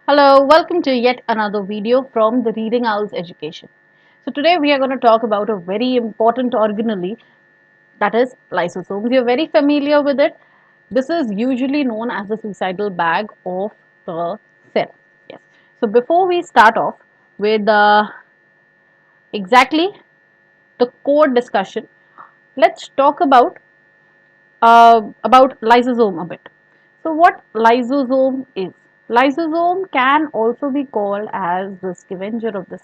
Hello, welcome to yet another video from the Reading Owls Education. So today we are going to talk about a very important organelle, that is lysosomes. You're very familiar with it. This is usually known as the suicidal bag of the cell. Yes. So before we start off with exactly the core discussion, let's talk about lysosome a bit. So what lysosome is? Lysosome can also be called as the scavenger of the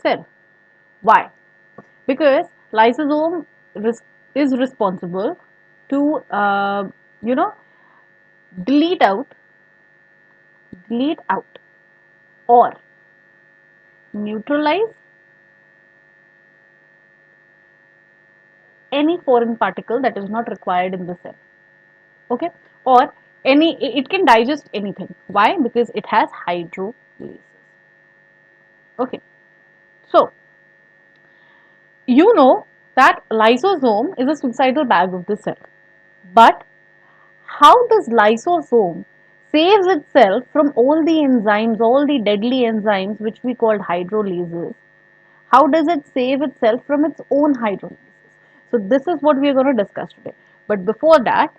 cell. Why? Because lysosome is responsible to you know delete out, delete out or neutralize any foreign particle that is not required in the cell. Okay, or it can digest anything. Why? Because it has hydrolases. Okay, so you know that lysosome is a suicidal bag of the cell, but how does lysosome saves itself from all the enzymes, all the deadly enzymes which we called hydrolases? How does it save itself from its own hydrolases? So this is what we are going to discuss today. But before that,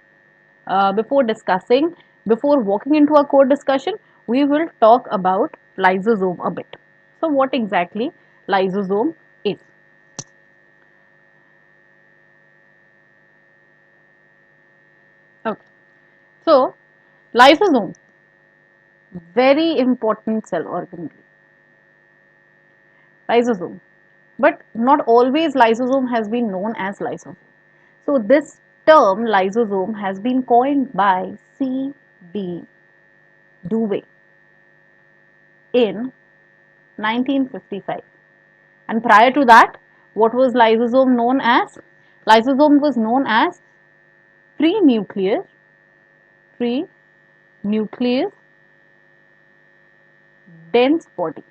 before discussing, before walking into a core discussion, we will talk about lysosome a bit. So what exactly lysosome is? Okay. So lysosome, very important cell organelle. Lysosome. But not always lysosome has been known as lysosome. So this term lysosome has been coined by C.D. Dewey in 1955. And prior to that, what was lysosome known as? Lysosome was known as pre-nucleus, pre-nucleus dense body.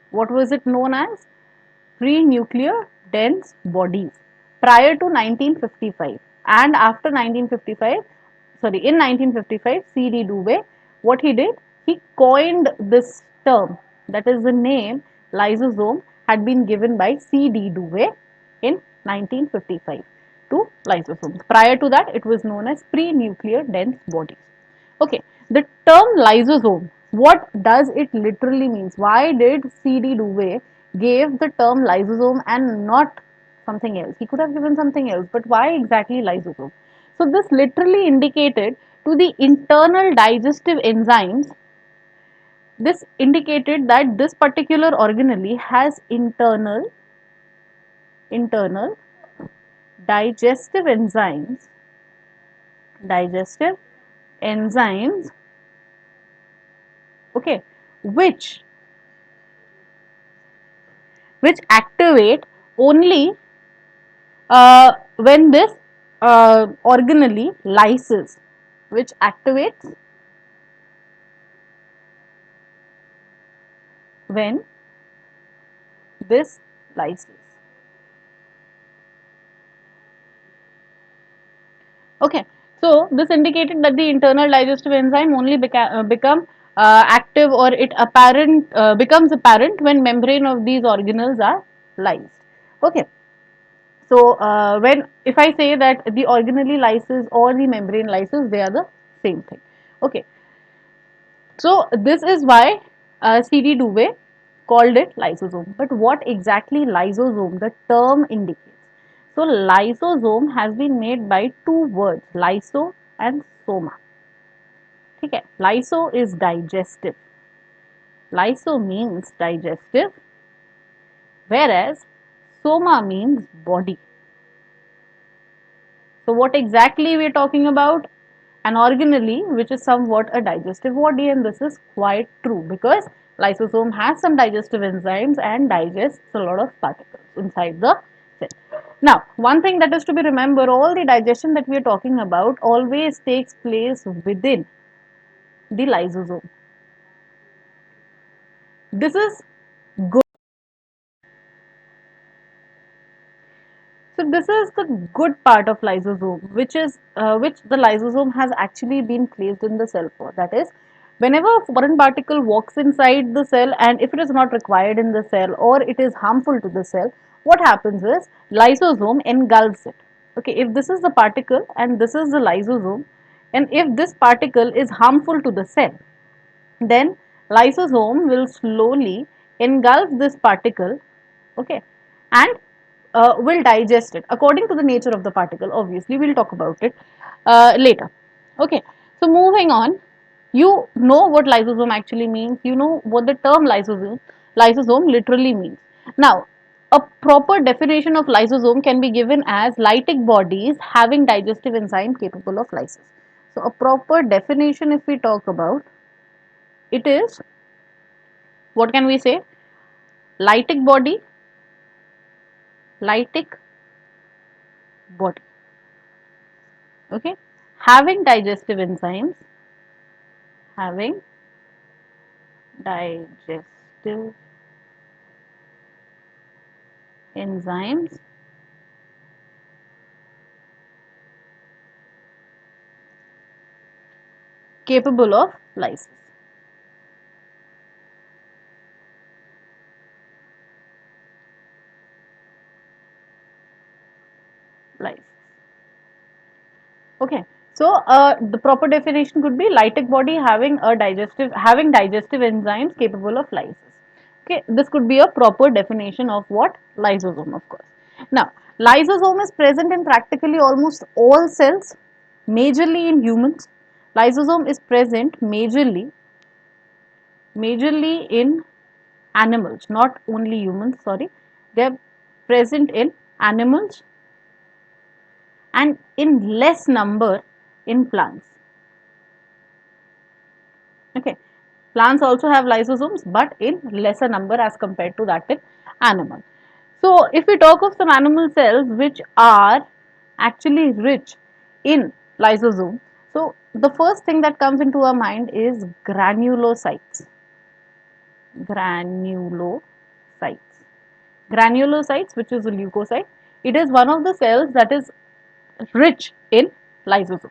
What was it known as? Pre-nuclear dense bodies prior to 1955, and after 1955, sorry, in 1955, C.D. Dewey, what he did, he coined this term, that is the name lysosome had been given by C.D. Dewey in 1955 to lysosomes. Prior to that, it was known as pre-nuclear dense bodies. Okay, the term lysosome, what does it literally means? Why did C.D. Dewey gave the term lysosome and not something else? He could have given something else, but why exactly lysosome? So this literally indicated to the internal digestive enzymes. This indicated that this particular organelle has internal digestive enzymes, digestive enzymes, okay, which activate only when this organelle lyses, which activates when this lyses. Okay, so this indicated that the internal digestive enzyme only become active, or it apparent becomes apparent when membrane of these organelles are lysed. Okay, so when if I say that the organelle lysis or the membrane lysis, they are the same thing. Okay, so this is why C.D. Dewey called it lysosome. But what exactly lysosome, the term indicates? So lysosome has been made by two words, lyso and soma. Okay, lyso is digestive. Lyso means digestive, whereas soma means body. So what exactly we are talking about? An organelle which is somewhat a digestive body, and this is quite true because lysosome has some digestive enzymes and digests a lot of particles inside the cell. Now, one thing that is to be remembered, all the digestion that we are talking about always takes place within the lysosome. This is good. So this is the good part of lysosome, which the lysosome has actually been placed in the cell for. That is, whenever a foreign particle walks inside the cell, and if it is not required in the cell or it is harmful to the cell, what happens is lysosome engulfs it. Okay, if this is the particle and this is the lysosome, and if this particle is harmful to the cell, then lysosome will slowly engulf this particle, okay, and will digest it according to the nature of the particle. Obviously, we'll talk about it later. Okay, so moving on, you know what lysosome actually means. You know what the term lysosome literally means. Now, a proper definition of lysosome can be given as lytic bodies having digestive enzyme capable of lysis. So, a proper definition, if we talk about, it is, what can we say? Lytic body, lytic body, okay, having digestive enzymes, having digestive enzymes capable of lysis. Lysis. Okay, so the proper definition could be lytic body having digestive enzymes capable of lysis. Okay, this could be a proper definition of what lysosome, of course. Now, lysosome is present in practically almost all cells, majorly in humans. Lysosome is present majorly in animals, not only humans, sorry. They are present in animals and in less number in plants. Okay, plants also have lysosomes, but in lesser number as compared to that in animal. So, if we talk of some animal cells which are actually rich in lysosome, so the first thing that comes into our mind is granulocytes. Granulocytes. Granulocytes, which is a leukocyte, it is one of the cells that is rich in lysosome.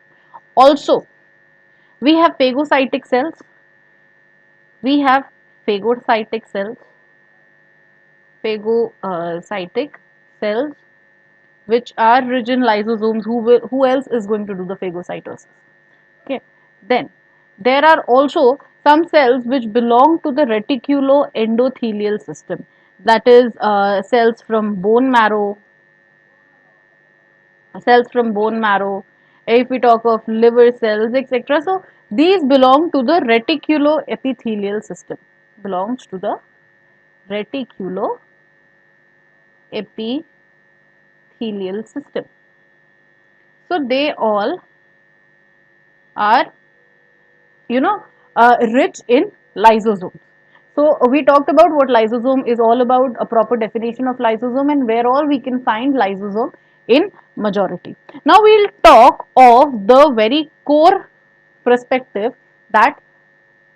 Also, we have phagocytic cells, we have phagocytic cells, phagocytic cells which are rich in lysosomes. Who else is going to do the phagocytosis? Okay, then there are also some cells which belong to the reticuloendothelial system, that is cells from bone marrow, if we talk of liver cells, etc. So these belong to the reticuloepithelial system, belongs to the reticuloepithelial system. So they all are, you know, rich in lysosomes. So we talked about what lysosome is all about, a proper definition of lysosome, and where all we can find lysosome in majority. Now we'll talk of the very core perspective that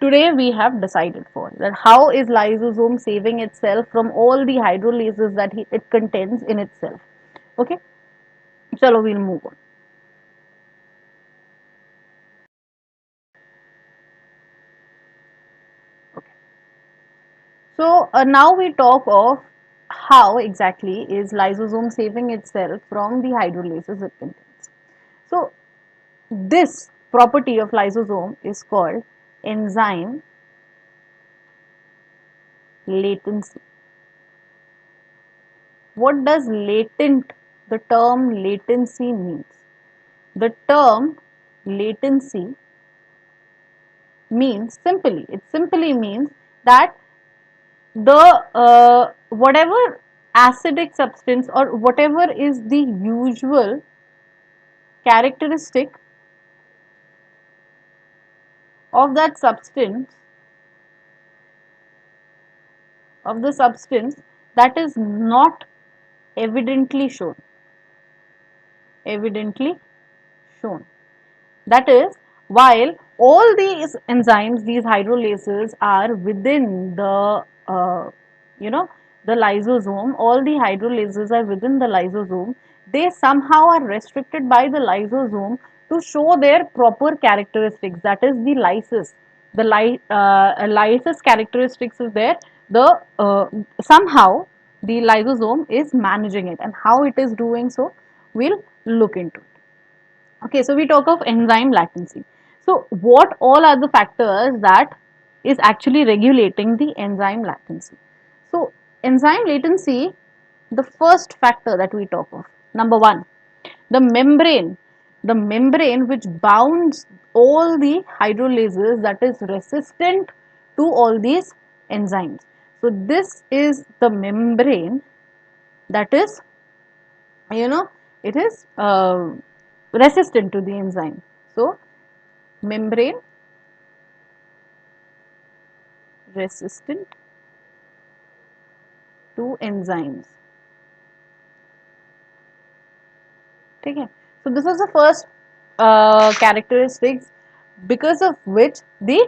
today we have decided for, that how is lysosome saving itself from all the hydrolases that it contains in itself. Okay, chalo, we'll move on. Okay. So now we talk of how exactly is lysosome saving itself from the hydrolases it contains. So this property of lysosome is called enzyme latency. What does the term latency means? The term latency means it simply means that the whatever acidic substance or whatever is the usual characteristic of that substance, of the substance, that is not evidently shown, evidently shown. That is, while all these enzymes, these hydrolases are within the, you know, the lysosome, all the hydrolases are within the lysosome, they somehow are restricted by the lysosome to show their proper characteristics, that is the lysis. The lysis characteristics is there. The somehow the lysosome is managing it, and how it is doing so, we'll look into it. Okay, so we talk of enzyme latency. So what all are the factors that is actually regulating the enzyme latency? So enzyme latency, the first factor that we talk of, number one, the membrane which bounds all the hydrolases, that is resistant to all these enzymes. So this is the membrane that is, you know, it is resistant to the enzyme. So membrane resistant to enzymes. Okay. So this is the first characteristics because of which the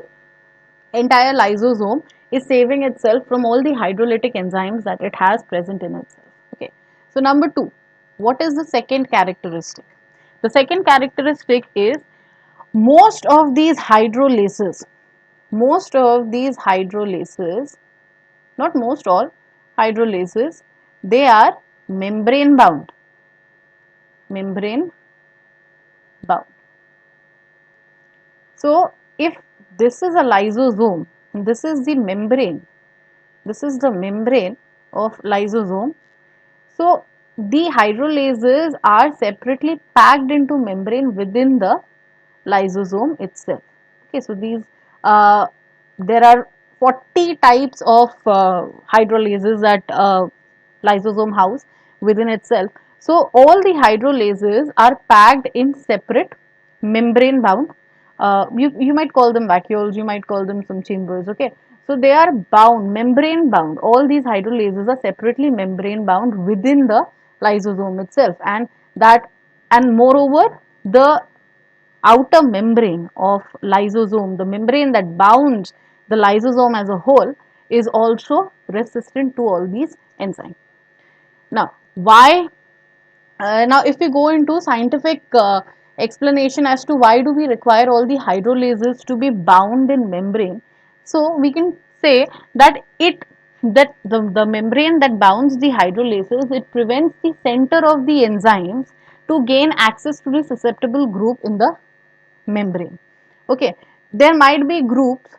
entire lysosome is saving itself from all the hydrolytic enzymes that it has present in itself. Okay. So number two, what is the second characteristic? The second characteristic is most of these hydrolases, most of these hydrolases, not most all hydrolases, they are membrane bound, membrane bound. So if this is a lysosome, this is the membrane, this is the membrane of lysosome. So the hydrolases are separately packed into membrane within the lysosome itself. Okay, so these there are 40 types of hydrolases that lysosome house within itself. So all the hydrolases are packed in separate membrane bound. You might call them vacuoles, you might call them some chambers. Okay, so they are bound, membrane bound. All these hydrolases are separately membrane bound within the lysosome itself, and that, and moreover the outer membrane of lysosome, the membrane that bounds the lysosome as a whole, is also resistant to all these enzymes. Now, why? Now, if we go into scientific explanation as to why do we require all the hydrolases to be bound in membrane, so we can say that the membrane that bounds the hydrolases, it prevents the center of the enzymes to gain access to the susceptible group in the membrane. Okay, there might be groups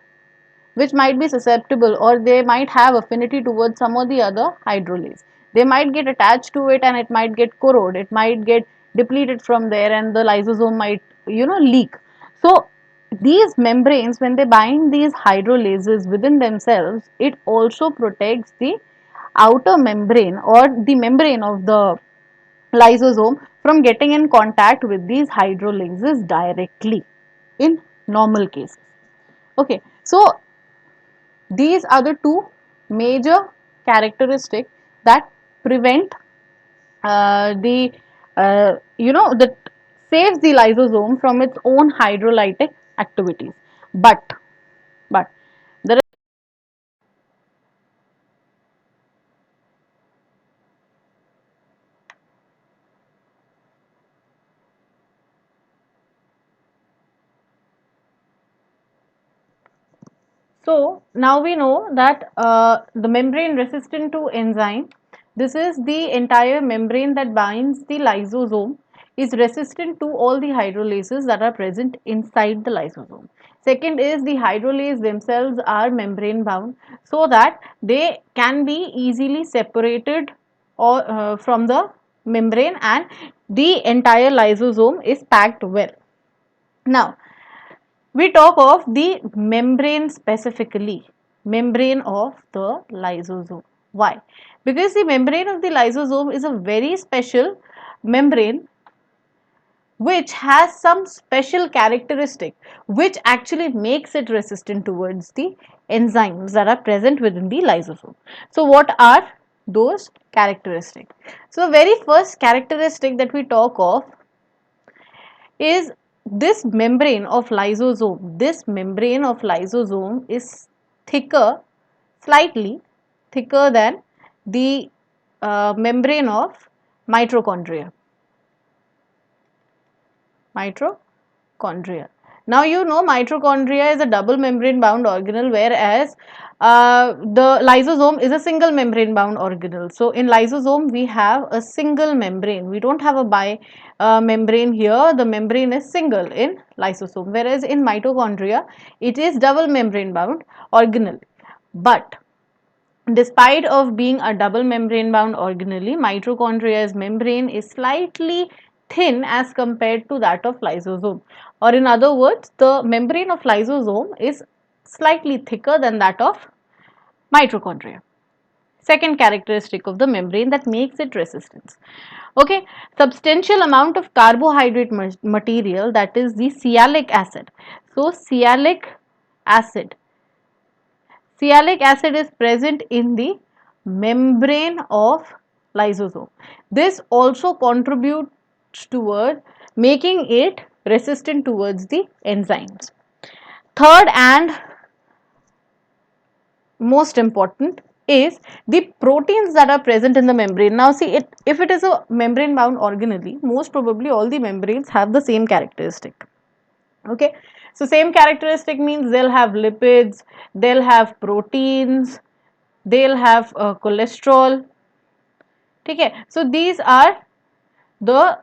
which might be susceptible, or they might have affinity towards some or the other hydrolase. They might get attached to it and it might get corroded, it might get depleted from there, and the lysosome might, leak. So these membranes, when they bind these hydrolases within themselves, it also protects the outer membrane or the membrane of the lysosome from getting in contact with these hydrolases directly in normal cases. Okay, so these are the two major characteristics that prevent that saves the lysosome from its own hydrolytic activities. But there So now we know that the membrane resistant to enzyme, this is the entire membrane that binds the lysosome, is resistant to all the hydrolases that are present inside the lysosome. Second is the hydrolase themselves are membrane bound, so that they can be easily separated or from the membrane, and the entire lysosome is packed well. Now we talk of the membrane specifically, membrane of the lysosome. Why? Because the membrane of the lysosome is a very special membrane which has some special characteristic which actually makes it resistant towards the enzymes that are present within the lysosome. So what are those characteristics? So the very first characteristic that we talk of is this membrane of lysosome. This membrane of lysosome is thicker, slightly thicker than the membrane of mitochondria. Mitochondria. Now you know mitochondria is a double membrane bound organelle, whereas the lysosome is a single membrane bound organelle. So in lysosome we have a single membrane. We don't have a bi membrane here. The membrane is single in lysosome, whereas in mitochondria it is double membrane bound organelle. But despite of being a double membrane bound organelle, mitochondria's membrane is slightly thin as compared to that of lysosome, or in other words, the membrane of lysosome is slightly thicker than that of mitochondria. Second characteristic of the membrane that makes it resistant. Okay, substantial amount of carbohydrate material, that is the sialic acid. So acid sialic acid is present in the membrane of lysosome. This also contributes toward making it resistant towards the enzymes. Third and most important is the proteins that are present in the membrane. Now see, if it is a membrane bound organelle, most probably all the membranes have the same characteristic. Okay, so same characteristic means they'll have lipids, they'll have proteins, they'll have cholesterol. Okay, so these are the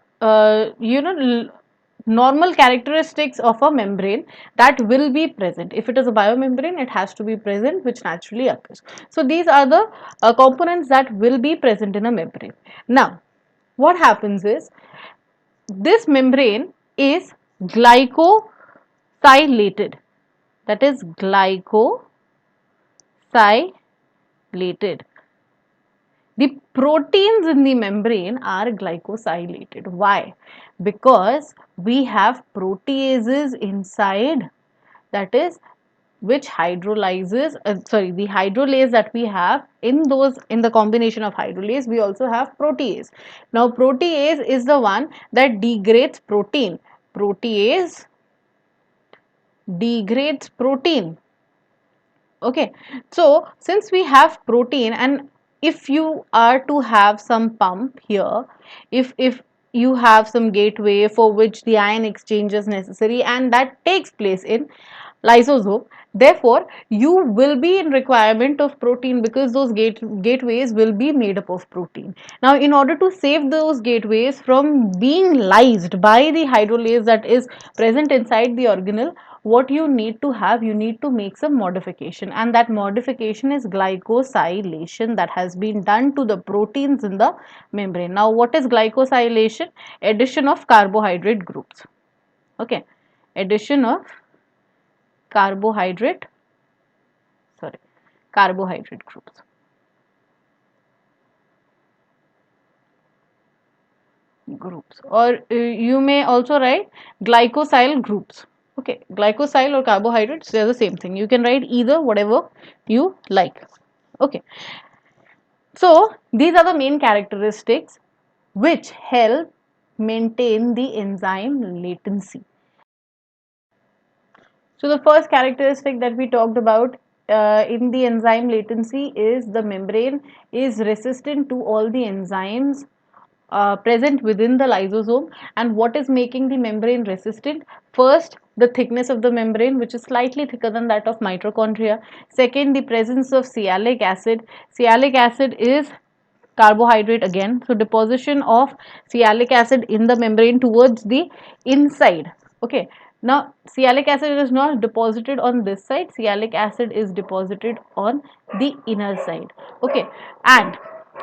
normal characteristics of a membrane that will be present. If it is a biomembrane, it has to be present, which naturally occurs. So these are the components that will be present in a membrane. Now what happens is, this membrane is glycosylated, that is glycosylated. The proteins in the membrane are glycosylated. Why? Because we have proteases inside, that is, which hydrolyzes, the hydrolase that we have, in the combination of hydrolase we also have protease. Now protease is the one that degrades protein. Protease degrades protein. Okay, so since we have protein, and if you are to have some pump here, if you have some gateway for which the ion exchange is necessary, and that takes place in lysosome, therefore you will be in requirement of protein, because those gateways will be made up of protein. Now in order to save those gateways from being lysed by the hydrolase that is present inside the organelle, what you need to have, you need to make some modification, and that modification is glycosylation that has been done to the proteins in the membrane. Now what is glycosylation? Addition of carbohydrate groups. Okay, addition of carbohydrate carbohydrate groups, or you may also write glycosyl groups. Okay, glycosyl or carbohydrates, they're the same thing. You can write either, whatever you like. Okay, so these are the main characteristics which help maintain the enzyme latency. So the first characteristic that we talked about in the enzyme latency is the membrane is resistant to all the enzymes present within the lysosome. And what is making the membrane resistant? First, the thickness of the membrane, which is slightly thicker than that of mitochondria. Second, the presence of sialic acid. Sialic acid is carbohydrate again, so deposition of sialic acid in the membrane towards the inside. Okay, now sialic acid is not deposited on this side, sialic acid is deposited on the inner side. Okay, and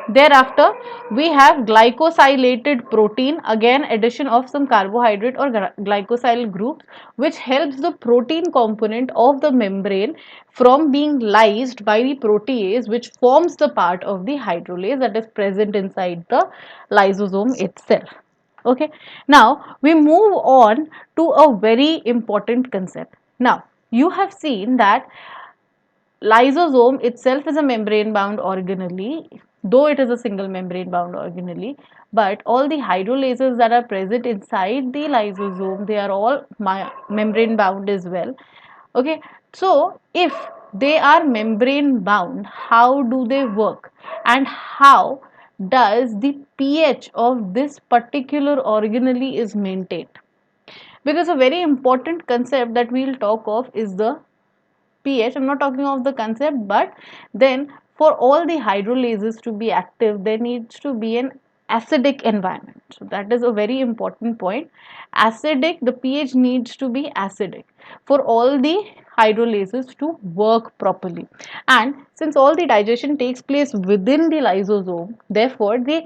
thereafter we have glycosylated protein, again addition of some carbohydrate or glycosyl groups, which helps the protein component of the membrane from being lysed by the protease, which forms the part of the hydrolase that is present inside the lysosome itself. Okay, now we move on to a very important concept. Now you have seen that lysosome itself is a membrane bound organelle, though it is a single membrane bound organelle, but all the hydrolases that are present inside the lysosome, they are all membrane bound as well. Okay, so if they are membrane bound, how do they work, and how does the pH of this particular organelle is maintained? Because a very important concept that we'll talk of is the pH. I'm not talking of the concept, but then for all the hydrolases to be active, there needs to be an acidic environment. So that is a very important point. Acidic, the pH needs to be acidic for all the hydrolases to work properly. And since all the digestion takes place within the lysosome, therefore the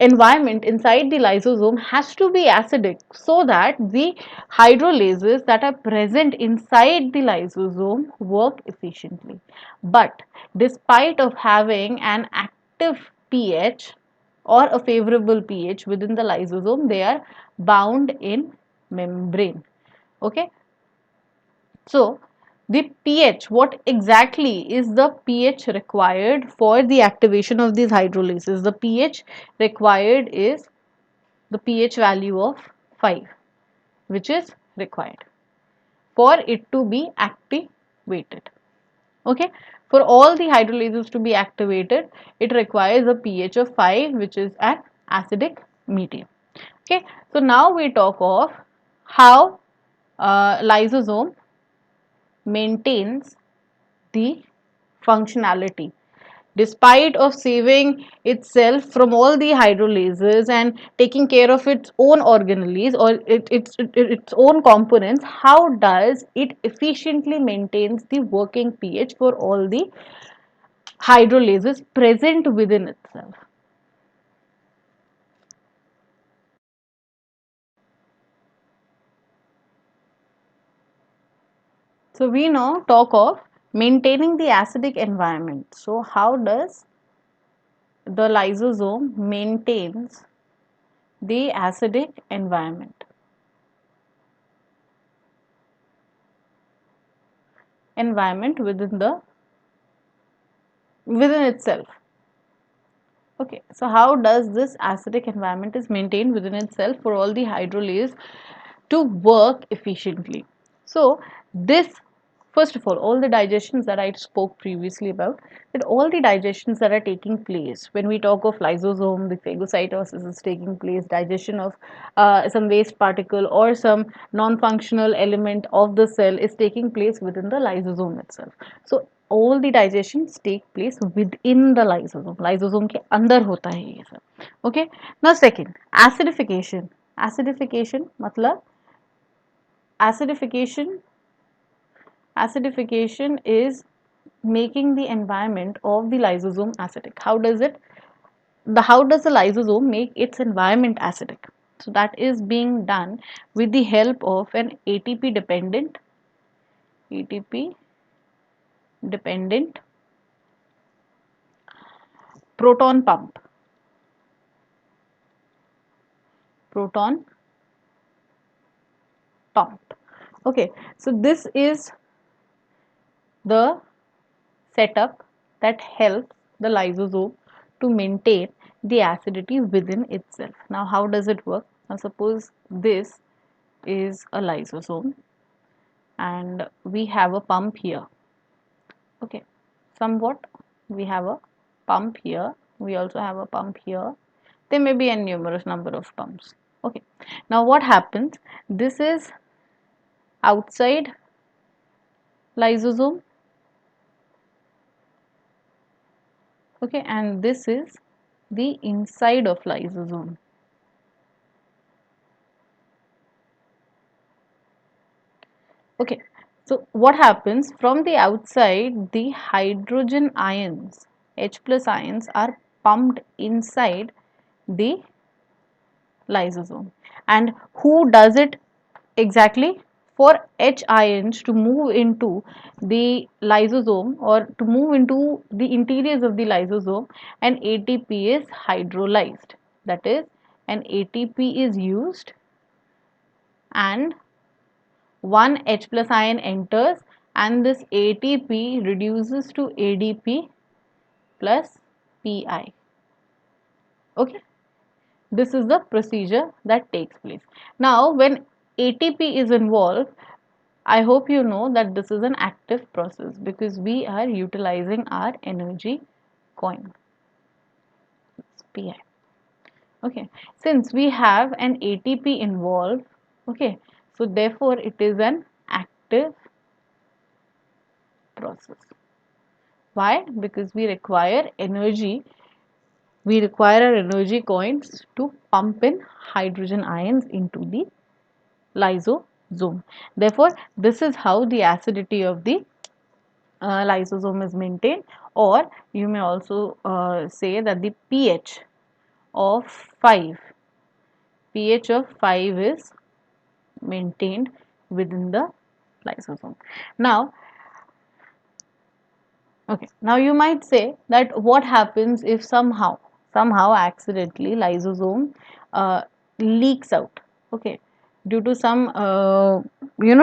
environment inside the lysosome has to be acidic so that the hydrolases that are present inside the lysosome work efficiently. But despite of having an active pH or a favorable pH within the lysosome, they are bound in membrane. Okay, so the pH, what exactly is the pH required for the activation of these hydrolases? The pH required is the pH value of 5, which is required for it to be activated. Okay, for all the hydrolases to be activated, it requires a pH of 5, which is an acidic medium. Okay, so now we talk of how lysosome maintains the functionality despite of saving itself from all the hydrolases and taking care of its own organelles or its own components. How does it efficiently maintains the working pH for all the hydrolases present within itself? So we now talk of maintaining the acidic environment. So how does the lysosome maintains the acidic environment within itself? Okay, so how does this acidic environment is maintained within itself for all the hydrolase to work efficiently? So this, first of all the digestions that I spoke previously about, that all the digestions that are taking place when we talk of lysosome, the phagocytosis is taking place, digestion of some waste particle or some non-functional element of the cell is taking place within the lysosome itself. So all the digestions take place within the lysosome के अंदर होता है ये सब. Okay, now second, acidification मतलब acidification acidification is making the environment of the lysosome acidic. How does the lysosome make its environment acidic? So that is being done with the help of an ATP dependent proton pump. Proton pump. Okay, so this is the setup that helps the lysosome to maintain the acidity within itself. Now, how does it work? Now, suppose this is a lysosome and we have a pump here. Okay, somewhat we have a pump here, we also have a pump here, there may be a numerous number of pumps. Okay, now what happens, this is outside lysosome. Okay, and this is the inside of lysosome. Okay, so what happens from the outside, the hydrogen ions, H plus ions are pumped inside the lysosome. And who does it exactly? For H ions to move into the lysosome or to move into the interiors of the lysosome, an ATP is hydrolyzed. That is, an ATP is used and one H plus ion enters and this ATP reduces to ADP plus PI. Okay, this is the procedure that takes place. Now, when ATP is involved, I hope you know that this is an active process because we are utilizing our energy coin, PI. Okay, since we have an ATP involved, okay, So therefore it is an active process. Why? Because we require our energy coins to pump in hydrogen ions into the lysosome. Therefore, this is how the acidity of the lysosome is maintained, or you may also say that the of 5 pH of 5 is maintained within the lysosome. Now, okay, now you might say that what happens if somehow accidentally lysosome uh, leaks out, okay, due to some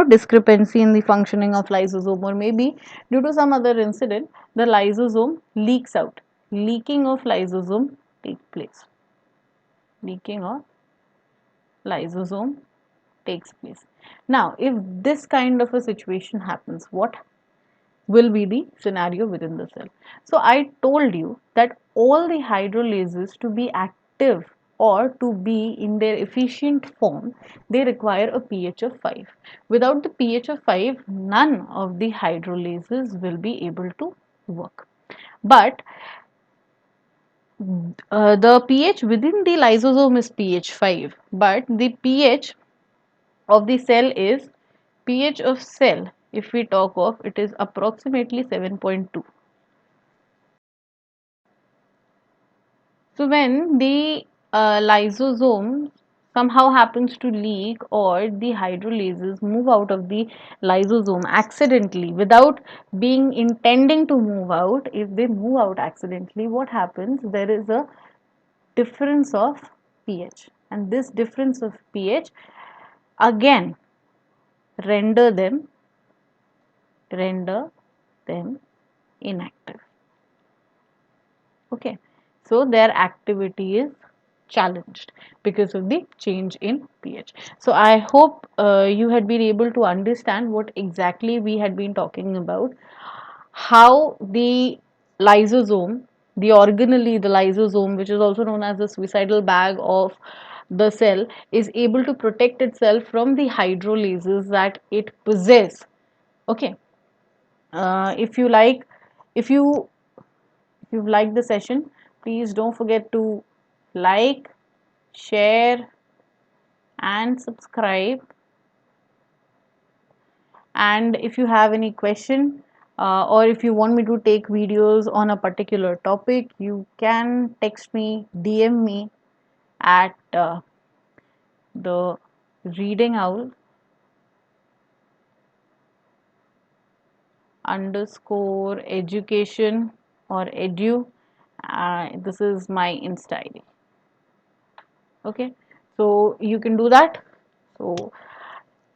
discrepancy in the functioning of lysosome, or maybe due to some other incident the lysosome leaks out. Leaking of lysosome takes place. Leaking of lysosome takes place. Now, if this kind of a situation happens, what will be the scenario within the cell? So I told you that all the hydrolases to be active or to be in their efficient form, they require a pH of 5. Without the pH of 5, none of the hydrolases will be able to work. But the pH within the lysosome is pH 5, but the pH of the cell is pH of cell, if we talk of, it is approximately 7.2. So when the lysosome somehow happens to leak, or the hydrolases move out of the lysosome accidentally without being intending to move out, if they move out accidentally, what happens? There is a difference of pH, and this difference of pH again render them render them inactive. Okay, so their activity is challenged because of the change in pH. So I hope you had been able to understand what exactly we had been talking about, how the lysosome, the organelle, the lysosome, which is also known as the suicidal bag of the cell, is able to protect itself from the hydrolases that it possesses. Okay, if you like, if you if you've liked the session, please don't forget to like, share, and subscribe. And if you have any question, or if you want me to take videos on a particular topic, you can text me, DM me at the reading owl underscore education or edu. This is my Insta ID. Okay, so you can do that. So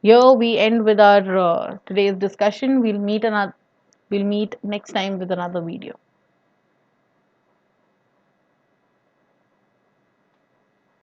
here we end with our today's discussion. We'll meet next time with another video.